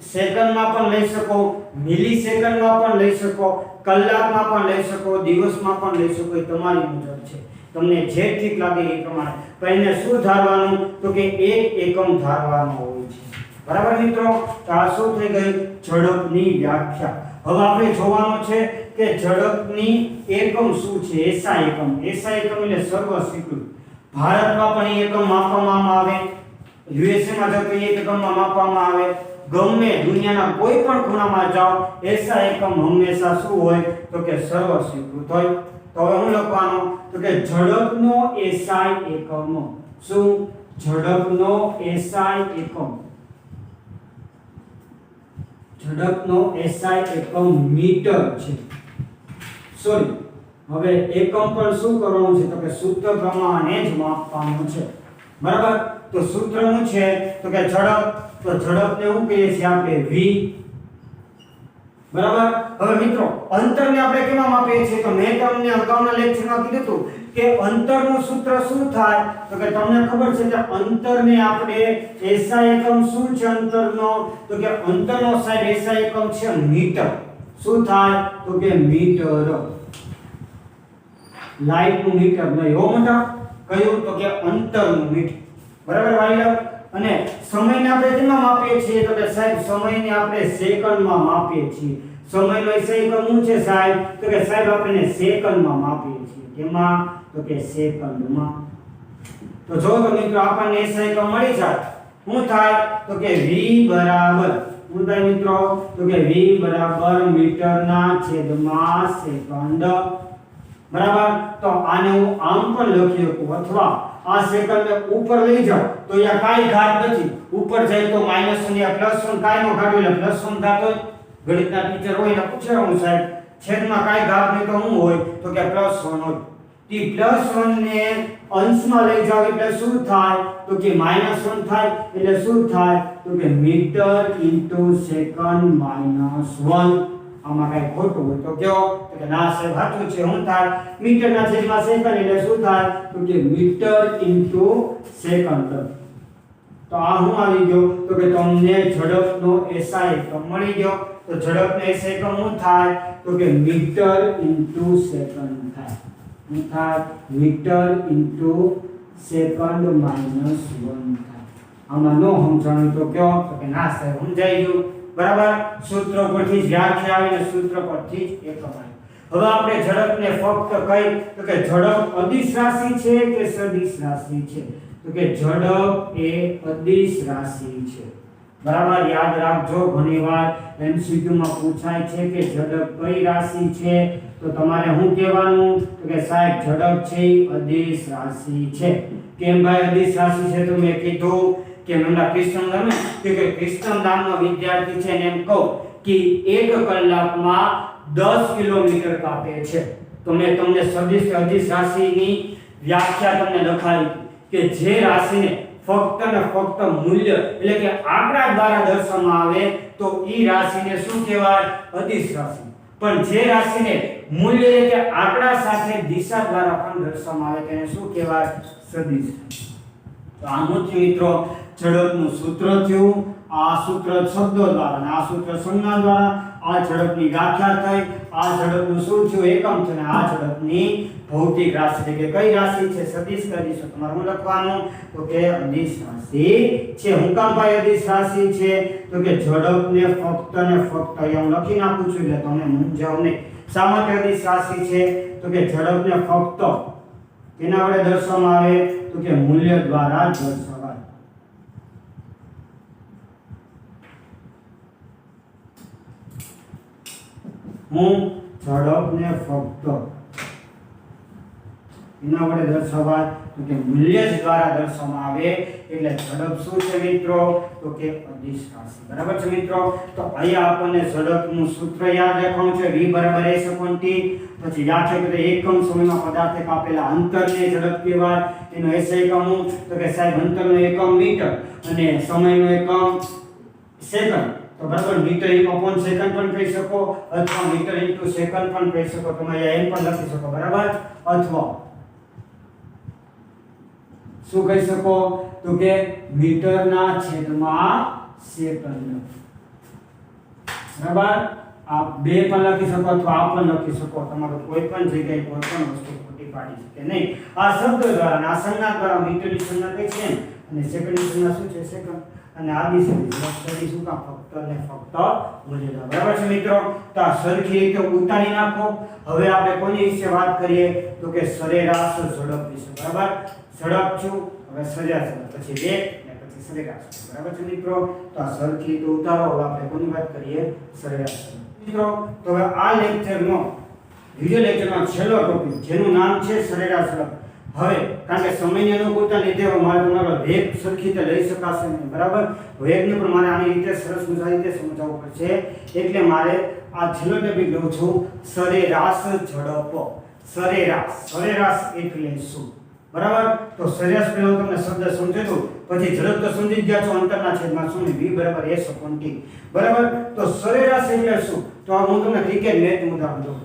સેકન્ડમાં પણ લઈ શકો મિલી સેકન્ડમાં પણ લઈ શકો કલાકમાં પણ લઈ શકો દિવસમાં પણ લઈ શકો એ તમારી મુજબ છે તમને જે ઠીક લાગે એ પ્રમાણે પણ એને શું ધારવાનું તો કે એક એકમ ધારવાનો હોય છે બરાબર મિત્રો તો આ શું થઈ ગઈ ઝડપની વ્યાખ્યા હવે આપણે જોવાનું છે કે ઝડપની એકમ શું છે એસઆઈ એકમ એટલે સર્વ સ્વીકૃત ભારતમાં પણ એ એકમ માપવામાં આવે યુએસએ માં જો તો એક એકમમાં માપવામાં આવે ગમે દુનિયાના કોઈ પણ ખૂણામાં જાઓ એસઆઈ એકમ હંમેશા શું હોય તો કે સર્વ સ્વીકૃત હોય તો હવે હું લખવાનું તો કે ઝડપનો એસઆઈ એકમ શું ઝડપનો એસઆઈ એકમ ઝડપનો એસઆઈ એકમ મીટર છે સોરી હવે એકમ પર શું કરવાનું છે તો કે સૂત્ર પ્રમાણે જ માપવાનું છે બરાબર તો સૂત્ર શું છે તો કે ઝડપ તો ઝડપને શું કહીએ છીએ આપણે v બરાબર હવે મિત્રો અંતરને આપણે કેમાં માપીએ છીએ તો મેં તમને અગાઉના લેક્ચરમાં કીધું હતું કે અંતરનું સૂત્ર શું થાય તો કે તમને ખબર છે કે અંતરને આપણે એસઆઈ એકમ શું છે અંતરનો તો કે અંતરનો સાઈડ એસઆઈ એકમ છે મીટર શું થાય તો કે મીટર લાઈટનું મીટર નહીં હો મોટા કયું તો કે અંતરનું મીટર બરાબર વાલીડા અને સમયને આપણે કેમાં માપીએ છીએ તો કે સાહેબ સમયને આપણે સેકન્ડમાં માપીએ છીએ સમયનો એસઆઈ એકમ શું છે સાહેબ તો કે સાહેબ આપણે સેકન્ડમાં માપીએ છીએ કેમાં તો કે સેકન્ડમાં તો જો તો મિત્રો આપણને એસઆઈ એકમ મળી જાય શું થાય તો કે v બરાબર શું થાય મિત્રો તો કે v બરાબર મીટરના છેદમાં સેકન્ડ બરાબર તો આને હું આમ પણ લખી શકું અથવા આ સેકન્ડને ઉપર લઈ જાઓ તો અહીંયા કાઈ ઘાત નથી ઉપર જાય તો -1 या +1 કાઈ નો ઘાત એટલે +1 થાતો ગણિતના ટીચર હોય ને પૂછવાનું સાહેબ છેદમાં કાઈ ઘાત નહીં તો શું હોય તો કે +1 હોય તી +1 ને અંશમાં લઈ જાવ એટલે શું થાય તો કે -1 થાય એટલે શું થાય તો કે મીટર * સેકન્ડ -1 આમાં કઈ ખોટું હોય તો કયો તો કે ના સાહેબ સાચું છે શું થાય મીટરના છેદમાં સેકન્ડ એટલે શું થાય તો કે મીટર * સેકન્ડ તો આ શું આવી ગયો તો કે તમને ઝડપનો એસઆઈ એકમ મળી ગયો તો ઝડપનો એસઆઈ એકમ શું થાય તો કે મીટર * સેકન્ડ થાય શું થાય મીટર * સેકન્ડ -1 થાય આમાં નો સમજાણું તો કયો તો કે ના સાહેબ સમજાઈ ગયું બરાબર સૂત્ર પરથી જ વ્યાખ્યા આવીને સૂત્ર પરથી જ એકમ આવે હવે આપણે ઝડપને ફક્ત કઈ તો કે ઝડપ અદિશ રાશિ છે કે સદિશ રાશિ છે તો કે ઝડપ એ અદિશ રાશિ છે બરાબર યાદ રાખજો ઘણીવાર MCQ માં પૂછાય છે કે ઝડપ કઈ રાશિ છે તો તમારે શું કહેવાનું તો કે સાહેબ ઝડપ છે અદિશ રાશિ છે કેમ ભાઈ અદિશ રાશિ છે તો મેં કીધું કે નંદા કૃષ્ણ ગમે કે કૃષ્ણ નામનો વિદ્યાર્થી છે ને એમ કહું કે 1 કલાકમાં 10 કિલોમીટર કાપે છે તો મેં તમને સદિશ અદિશ રાશિની વ્યાખ્યા તમને લખાવી કે જે રાશિને ફક્ત ને ફક્ત મૂલ્ય એટલે કે આંકડા દ્વારા દર્શાવવામાં આવે તો ઈ રાશિને શું કહેવાય અદિશ રાશિ પણ જે રાશિને મૂલ્ય એટલે કે આંકડા સાથે દિશા દ્વારા પણ દર્શાવવામાં આવે તેને શું કહેવાય સદિશ તો આનું મિત્રો ઝડપનું સૂત્ર થયું આ સૂત્ર શબ્દો દ્વારા અને આ સૂત્ર સંજ્ઞા દ્વારા આ ઝડપની વ્યાખ્યા થઈ આ ઝડપનું શું થયું એકમ છે અને આ ઝડપની ભૌતિક રાશિ છે કે કઈ રાશિ છે સદિશ કરી છે તમારે શું લખવાનું તો કે અદિશ રાશિ છે હું કામ ભાઈ અદિશ રાશિ છે તો કે ઝડપને ફક્ત ને ફક્ત અહીંયા હું લખી નાખું છું એટલે તમે મૂંઝાવ નહીં શા માટે અદિશ રાશિ છે તો કે ઝડપને ફક્ત કેના વડે દર્શાવવામાં આવે તો કે મૂલ્ય દ્વારા દર્શાવાય હું ઝડપને ફક્ત એના વડે દર્શાવાય તો કે મૂલ્ય જ દ્વારા દર્શાવવામાં આવે એટલે ઝડપ શું છે મિત્રો તો કે અદિશ રાશિ બરાબર છે મિત્રો તો અહીંયા આપણને ઝડપનું સૂત્ર યાદ રાખવાનું છે v બરાબર a upon t પછી યાદ છે કે એકમ સમયમાં પદાર્થે કાપેલા અંતરને ઝડપ કહેવાય એનો એસઆઈ એકમ તો કે સાહેબ અંતરનો એકમ મીટર અને સમયનો એકમ સેકન્ડ તો બરાબર મીટર upon સેકન્ડ પણ કહી શકો અથવા મીટર into સેકન્ડ પણ કહી શકો તમે અહીંયા એમ પણ લખી શકો બરાબર અથવા શું કહી શકો તો કે મીટરના છેદમાં સેકન્ડ બરાબર આ બે પણ લખી શકો અથવા આ પણ લખી શકો તમારો કોઈ પણ જગ્યાએ કોઈ પણ વસ્તુ ખોટી પાડી શકે નહીં આ શબ્દ દ્વારા આ સંજ્ઞા દ્વારા મીટરની સંજ્ઞા કઈ છે અને સેકન્ડની સંજ્ઞા શું છે સેકન્ડ અને આ દિશાની સ્ટડી શું કામ ફક્ત અને ફક્ત મૂલ્યના બરાબર છે મિત્રો તો આ સરખી રીતે ઉતારી નાખો હવે આપણે કોની વિશે વાત કરીએ તો કે સરેરાશ ઝડપ વિશે બરાબર ઝડપ છું હવે સરેરાશ પછી વેગ અને પછી સરેરાશ બરાબર છે મિત્રો તો આ સરખી રીતે ઉતારો હવે આપણે કોની વાત કરીએ સરેરાશ મિત્રો તો હવે આ લેક્ચરનો વિડિયો લેક્ચરનો છેલ્લો ટોપિક જેનું નામ છે સરેરાશ ઝડપ હવે કારણ કે સમયની અનુકૂળતા લીધે મારે તમારો વેગ સરખી રીતે લઈ શકાશે નહીં બરાબર વેગને પણ મારે આની રીતે સરસ મજાની રીતે સમજાવવું પડશે એટલે મારે આ છેલ્લો ટોપિક લઉં છું સરેરાશ ઝડપ સરેરાશ એટલે શું બરાબર તો સરેરાશ પહેલા હું તમને શબ્દ સમજાવી દઉં પછી ઝડપ તો સમજી ગયા છો અંતરના છેદમાં શું v બરાબર a upon t બરાબર તો સરેરાશ એટલે શું તો હું તમને ક્રિકેટ મેચ ઉદાહરણ દઉં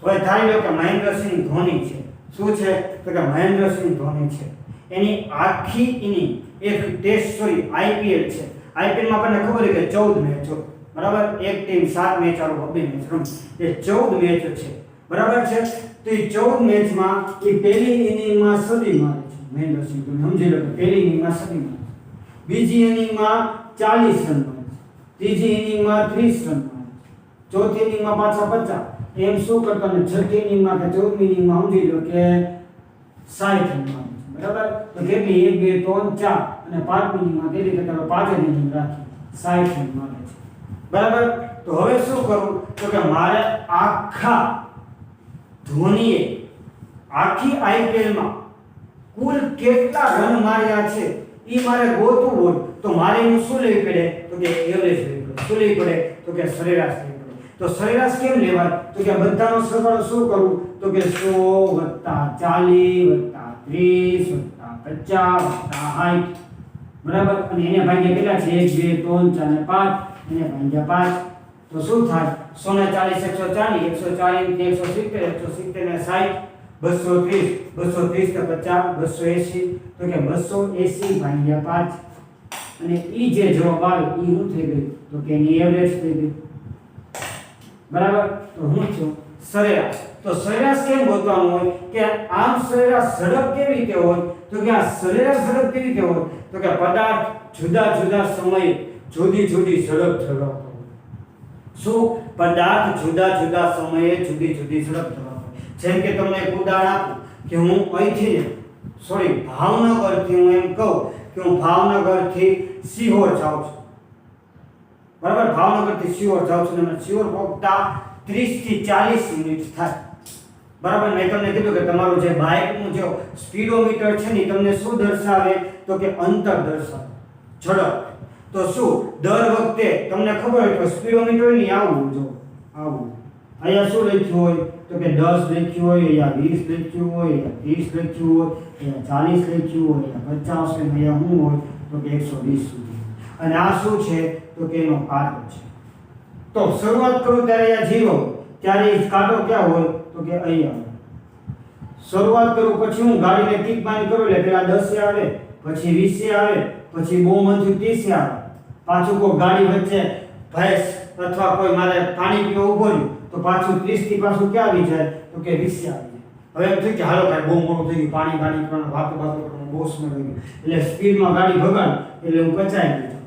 હવે ધારી લો કે મહેન્દ્રસિંહ ધોની છે શું છે તો કે મહેન્દ્રસિંહ ધોની છે એની આખી ઇનિંગ એક ટેસ્ટ આઈપીએલ છે આઈપીએલ માં આપણને ખબર છે કે 14 મેચો બરાબર એક ટીમ 7 મેચ આરો 2 મેચ રમે એ 14 મેચ છે બરાબર છે તો એ 14 મેચમાં એ પહેલી ઇનિંગમાં સદી મારે છે મહેન્દ્રસિંહ ધોની સમજી લો કે પહેલી ઇનિંગમાં સદી મારે છે બીજી ઇનિંગમાં 40 રન મારે છે ત્રીજી ઇનિંગમાં 30 રન મારે છે ચોથી ઇનિંગમાં પાછા 50 એમ શું કરતા ને છઠ્ઠી ઇનિંગમાં કે 14મી ઇનિંગમાં સમજી લો કે 60 રન મારે છે બરાબર તો કેટલી 1 2 3 4 અને 5મી ઇનિંગમાં કેટલી કરતા 5 ઇનિંગ રાખી 60 રન મારે છે બરાબર તો હવે શું કરું તો કે મારે આખા ધોનીએ આખી આઈપીએલ માં કુલ કેટલા રન માર્યા છે ઈ મારે ગોતવું હોય તો મારે એનું શું લેવું પડે તો કે એવરેજ લેવું પડે શું લેવું પડે તો કે સરેરાશ લેવું પડે તો સરેરાશ કેમ લેવાય તો કે બધાનો સરવાળો શું કરું તો કે 100 + 40 + 30 + 50 + 60 બરાબર અને એને ભાગ્યા કેટલા છે 1 2 3 4 અને 5 એને ભાગ્યા 5 તો શું થાય 100 ને 40 140 140 170 170 ને 60 230 230 ને 50 280 તો કે 280 ભાગ્યા 5 અને ઈ જે જવાબ આવે ઈ શું થઈ ગયું તો કે એની એવરેજ થઈ ગઈ બરાબર તો હું છું સરેરાશ તો સરેરાશ કેમ ગોતવાનું હોય કે આમ સરેરાશ ઝડપ કેવી રીતે હોય તો કે આ સરેરાશ ઝડપ કેવી રીતે હોય તો કે પદાર્થ જુદા જુદા સમયે જુદી જુદી ઝડપ ધરાવતો હોય શું પદાર્થ જુદા જુદા સમયે જુદી જુદી ઝડપ ધરાવતો હોય જેમ કે તમને એક ઉદાહરણ આપું કે હું અહીંથી ભાવનગરથી હું એમ કહું કે હું ભાવનગરથી સિહોર જાઉં છું બરાબર ભાવનગરથી સિહોર જાઉં છું અને સિહોર પહોંચતા 30 થી 40 મિનિટ થાય બરાબર મેં તમને કીધું કે તમારું જે બાઇકનું જે સ્પીડોમીટર છે ને તમને શું દર્શાવે તો કે અંતર દર્શાવે ઝડપ તો શું દર વખતે તમને ખબર હોય તો સ્પીડોમીટર ની આવું જો આવું અહીંયા શું લખ્યું હોય તો કે 10 લખ્યું હોય અહીંયા 20 લખ્યું હોય અહીંયા 30 લખ્યું હોય અહીંયા 40 લખ્યું હોય અહીંયા 50 અને અહીંયા શું હોય તો કે 120 સુધી અને આ શું છે તો કે એનો કાંટો છે તો શરૂઆત કરું ત્યારે અહીંયા 0 ત્યારે કાંટો ક્યાં હોય તો કે અહીંયા શરૂઆત કરું પછી હું ગાડીને ટીક મારી કરું એટલે પેલા 10 આવે પછી 20 આવે પછી બહુ મનથી 30 આવે પાછું કોઈ ગાડી વચ્ચે ભેંસ અથવા કોઈ મારે પાણી પીવા ઉભો રહ્યું તો પાછું 30 થી પાછું ક્યાં આવી જાય તો કે 20 આવી જાય હવે એમ થયું કે હાલો કાંઈ બહુ મોડું થઈ ગયું પાણી કરવાનું વાતો કરવાનું બહુ સમય થઈ ગયો એટલે સ્પીડમાં ગાડી ભગાડી એટલે હું પચાઈ ગયો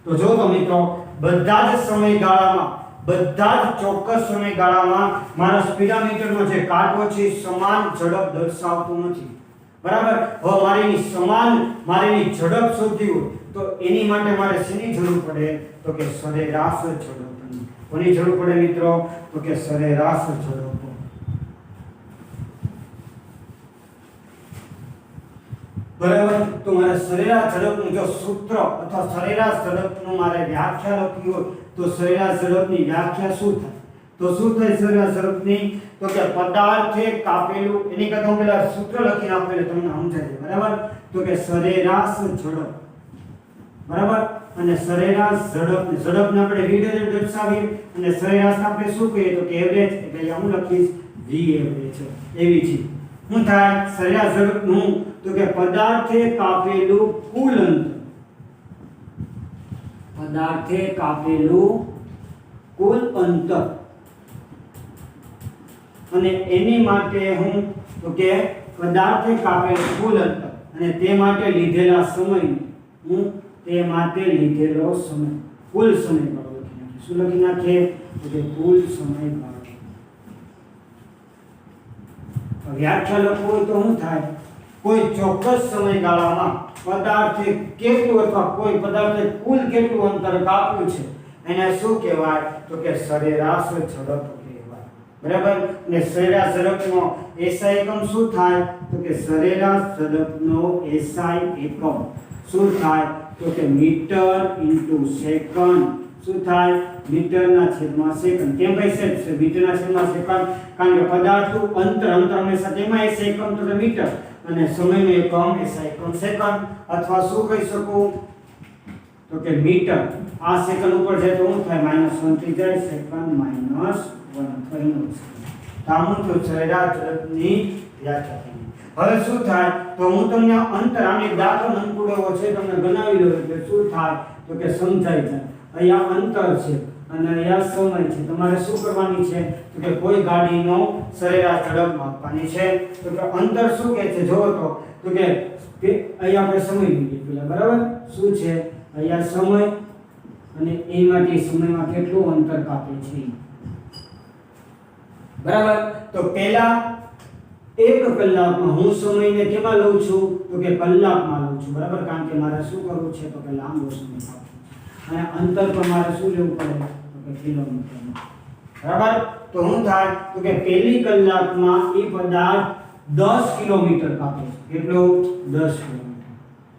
તો જો તો મિત્રો બધા જ સમયગાળામાં બધા જ ચોક્કસ સમયગાળામાં મારા સ્પીડોમીટરનો જે કાંટો છે સમાન ઝડપ દર્શાવતો નથી બરાબર હવે મારીની ઝડપ શોધવી હોય તો એની માટે મારે શેની જરૂર પડે તો કે સરેરાશ ઝડપની કોની જરૂર પડે મિત્રો તો કે સરેરાશ ઝડપ બરાબર. તો મારે સરેરાશ ઝડપનું જો સૂત્ર અથવા સરેરાશ ઝડપનું મારે વ્યાખ્યા લખવી હોય તો સરેરાશ ઝડપની વ્યાખ્યા શું થાય? તો શું થાય સરેરાશ ઝડપની? તો કે પદાર્થે કાપેલું, એની કરતા હું પેલા સૂત્ર લખી નાખું એટલે તમને સમજાય. બરાબર. તો કે સરેરાશ ઝડપ, બરાબર. અને સરેરાશ ઝડપને આપણે રીડર દર્શાવીએ અને સરેરાશ આપણે શું કહીએ તો કે એવરેજ, એટલે અહીંયા હું લખીશ વી એવરેજ. એવી છે શું થાય સરેરાશ ઝડપનું? તો કે પદાર્થે કાપેલું કુલ અંતર, પદાર્થે કાપેલું કુલ અંતર, અને એની માટે હું તો કે પદાર્થે કાપેલું કુલ અંતર અને તે માટે લીધેલા સમય, હું તે માટે લીધેલો સમય, કુલ સમયગાળો લખી નાખીએ. શું લખી નાખીએ? તો કે કુલ સમયગાળો. વ્યાખ્યા લખવું હોય તો શું થાય? કોઈ ચોક્કસ સમયગાળામાં પદાર્થે કેટલું અથવા કોઈ પદાર્થે કુલ કેટલું અંતર કાપ્યું છે એને શું કહેવાય? તો કે સરેરાશ ઝડપ કહેવાય. બરાબર. અને સરેરાશ ઝડપનો એસઆઈ એકમ શું થાય? તો કે સરેરાશ ઝડપનો એસઆઈ એકમ શું થાય? તો કે મીટર ઇન્ટુ સેકન્ડ. શું થાય? મીટરના છેદમાં સેકન્ડ. કેમ ભાઈ સાહેબ મીટરના છેદમાં સેકન્ડ? કારણ કે પદાર્થનું અંતર હંમેશા તેમાં એસઆઈ એકમ તો મીટર અને સમયનો એકમ એસઆઈ એકમ સેકન્ડ. અથવા શું કહી શકું? તો કે મીટર. આ સેકન્ડ ઉપર જાય તો શું થાય? -1 થઈ જાય. સેકન્ડ -1 થઈને તામું તો સરેરાશ ઝડપની વ્યાખ્યા થઈ. હવે શું થાય? તો હું તમને અંતર આની દાખલો અનુકૂળ એવો છે તમને બનાવી દઉં એટલે શું થાય? તો કે સમજાઈ જાય. અહીંયા અંતર છે અને અહીંયા સમય છે. તમારે શું કરવાની છે? તો કે કોઈ ગાડીનો સરેરાશ ઝડપ માપવાની છે. તો કે અંતર શું કહે છે જોવો તો કે અહીંયા આપણે સમય લીધી પેલા. બરાબર. શું છે? અહીંયા સમય અને એમાંથી સમયમાં કેટલું અંતર કાપે છે. બરાબર. તો પહેલા 1 કલાકમાં હું સમયને કેમાં લઉં છું? તો કે કલાકમાં લઉં છું. બરાબર. કારણ કે મારે શું કરવું છે? તો કે લાંબો સમય કાપવો છે અને અંતર તો મારે શું લેવું પડે? તો કે કિલોમીટરમાં. બરાબર. તો શું થાય? તો કે પહેલી કલાકમાં એ પદાર્થ 10 કિલોમીટર કાપે છે. કેટલું? 10 કિલોમીટર.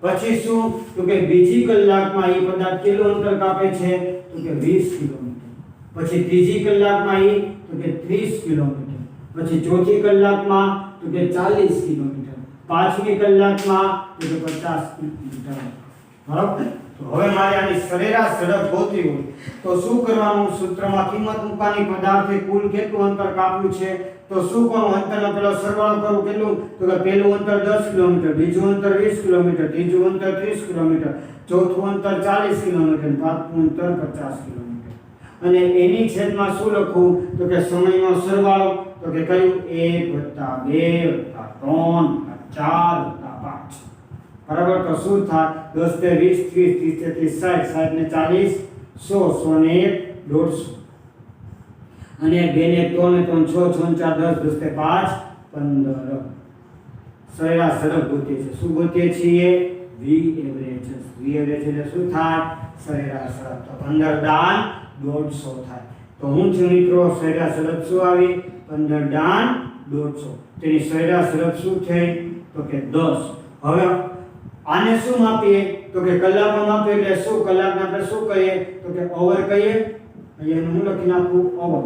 પછી શું? તો કે બીજી કલાકમાં એ પદાર્થ કેટલું અંતર કાપે છે? તો કે 20 કિલોમીટર. પછી ત્રીજી કલાકમાં એ તો કે 30 કિલોમીટર. પછી ચોથી કલાકમાં તો કે 40 કિલોમીટર. પાંચમી કલાકમાં તો કે 50 કિલોમીટર. બરાબર. તો હવે મારે આની સરેરાશ ઝડપ ગોતવી હોય તો શું કરવાનું? સૂત્રમાં કિંમત મૂકવાની. પદાર્થે કુલ કેટલું અંતર કાપ્યું છે તો શું કરું? અંતરનો પેલો સરવાળો કરું. કેટલું? તો કે પહેલું અંતર 10 કિલોમીટર, બીજું અંતર 20 કિલોમીટર, ત્રીજું અંતર 30 કિલોમીટર, ચોથું અંતર 40 કિલોમીટર, પાંચમું અંતર 50 કિલોમીટર. અને એની છેદમાં શું લખું? તો કે સમયનો સરવાળો. તો કે કયું? 1 + 2 + 3 + 4 + 5. બરાબર. તો શું થાય? 10 * 20 = 30, 30 = 60, 60 ને 40 100, 100 ને 1 150. અને 2 ને 3 ને 3 6, 6 ને 4 10, 10 ને 5 15. સરેરાશ ઝડપ ગોતીએ છીએ. શું ગોતીએ છીએ? વી એવરેજ. વી એવરેજ એટલે શું થાય? સરેરાશ ઝડપ. તો 15 દાન 150 થાય. તો હું છું મિત્રો સરેરાશ ઝડપ શું આવી? 15 દાન 150. તેની સરેરાશ ઝડપ શું થઈ? તો કે 10. હવે આને શું માપીએ? તો કે કલાકમાં માપીએ એટલે શું? કલાકને આપણે શું કહીએ? તો કે અવર કહીએ. અહીંયા હું લખી નાખું અવર.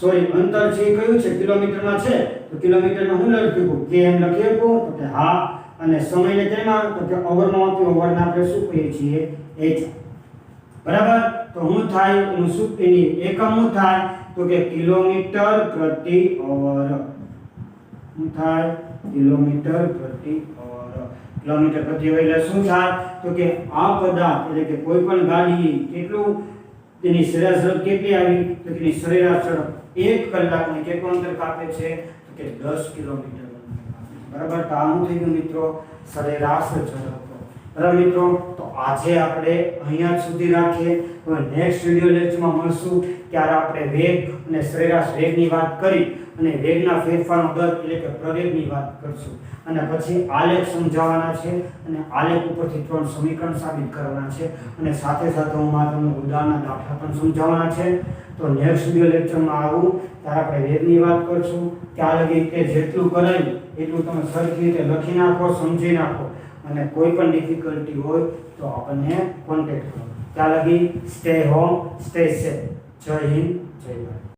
સોરી, અંતર છે એ કયું છે? કિલોમીટરમાં છે. તો કિલોમીટરમાં હું લખી શકું? કેમ લખી શકું? તો કે હા. અને સમયને કેમાં? તો કે અવરમાં માપ્યું. અવરને આપણે શું કહીએ છીએ? h. બરાબર. તો હું થાય એનું શું? એની એકમ શું થાય? તો કે કિલોમીટર પ્રતિ અવર. શું થાય? કિલોમીટર પ્રતિ અવર. કિલોમીટર પ્રતિ અવર એટલે શું થાય? તો કે આ પદાર્થ એટલે કે કોઈ પણ ગાડી કેટલું તેની સરેરાશ ઝડપ કેટલી આવી? તો તેની સરેરાશ ઝડપ 1 કલાકમાં કેટલું અંતર કાપે છે? તો કે 10 કિલોમીટર. બરાબર. તો આ શું થઈ ગયું મિત્રો? સરેરાશ ઝડપ. બરાબર મિત્રો, તો આજે આપણે અહીંયા જ સુધી રાખીએ. હવે નેક્સ્ટ વિડિયો લેક્ચરમાં મળશું ત્યારે આપણે વેગ અને સરેરાશ વેગની વાત કરી અને વેગના ફેરફારનો દર એટલે કે પ્રવેગની વાત કરશું અને પછી આલેખ સમજાવવાના છે અને આલેખ ઉપરથી 3 સમીકરણ સાબિત કરવાના છે અને સાથે સાથે હું તમને ઉદાહરણના દાખલા પણ સમજાવવાના છે. તો નેક્સ્ટ વિડિયો લેક્ચરમાં આવું ત્યારે આપણે વેગની વાત કરશું. ત્યાં લગી કે જેટલું કરાયું એટલું તમે સરખી રીતે લખી નાખો, સમજી નાખો અને કોઈ પણ ડિફિકલ્ટી હોય તો આપણને કોન્ટેક્ટ કરો. ત્યાં લગી સ્ટે હોમ, સ્ટે સેફ. જય હિન્દ, જય ભારત.